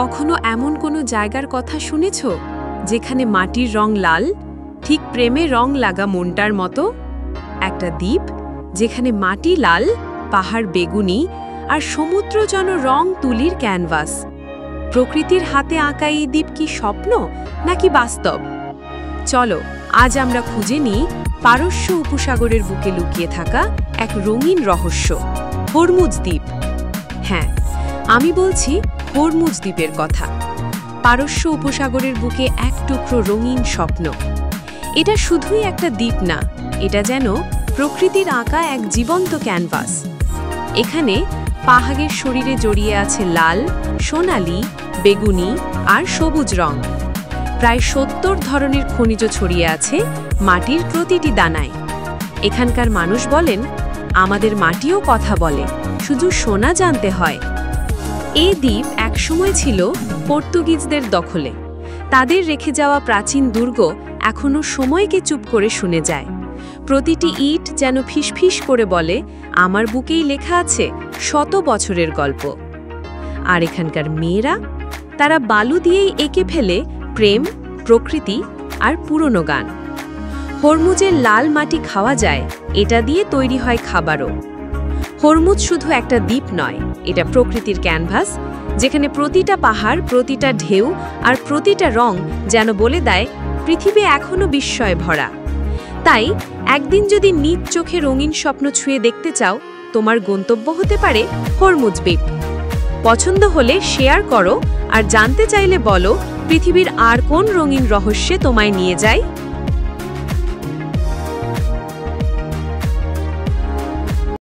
কখনো এমন কোনো জায়গার কথা শুনেছ যেখানে মাটির রং লাল, ঠিক প্রেমে রং লাগা মনটার মতো? একটা দ্বীপ যেখানে মাটি লাল, পাহাড় বেগুনি আর সমুদ্র যেন রং তুলির ক্যানভাস। প্রকৃতির হাতে আঁকা এই দ্বীপ কি স্বপ্ন নাকি বাস্তব? চলো আজ আমরা খুঁজে নিই পারস্য উপসাগরের বুকে লুকিয়ে থাকা এক রঙিন রহস্য, হরমুজ দ্বীপ। হ্যাঁ, আমি বলছি হরমুজ দ্বীপের কথা। পারস্য উপসাগরের বুকে এক টুকরো রঙিন স্বপ্ন। এটা শুধুই একটা দ্বীপ না, এটা যেন প্রকৃতির আঁকা এক জীবন্ত ক্যানভাস। এখানে পাহাড়ের শরীরে জড়িয়ে আছে লাল, সোনালি, বেগুনি আর সবুজ রং। প্রায় ৭০ ধরনের খনিজ ছড়িয়ে আছে মাটির প্রতিটি দানায়। এখানকার মানুষ বলেন, আমাদের মাটিও কথা বলে, শুধু শোনা জানতে হয়। এই দ্বীপ একসময় ছিল পর্তুগিজদের দখলে। তাদের রেখে যাওয়া প্রাচীন দুর্গ এখনও সময়কে চুপ করে শুনে যায়। প্রতিটি ইট যেন ফিসফিস করে বলে, আমার বুকেই লেখা আছে ১০০ বছরের গল্প। আর এখানকার মেয়েরা, তারা বালু দিয়েই এঁকে ফেলে প্রেম, প্রকৃতি আর পুরনো গান। হরমুজের লাল মাটি খাওয়া যায়, এটা দিয়ে তৈরি হয় খাবারও। হরমুজ শুধু একটা দ্বীপ নয়, এটা প্রকৃতির ক্যানভাস, যেখানে প্রতিটা পাহাড়, প্রতিটা ঢেউ আর প্রতিটা রং যেন বলে দেয় পৃথিবী এখনও বিস্ময়ে ভরা। তাই একদিন যদি নিজ চোখে রঙিন স্বপ্ন ছুঁয়ে দেখতে চাও, তোমার গন্তব্য হতে পারে হরমুজ দ্বীপ। পছন্দ হলে শেয়ার করো, আর জানতে চাইলে বলো পৃথিবীর আর কোন রঙিন রহস্যে তোমায় নিয়ে যায়।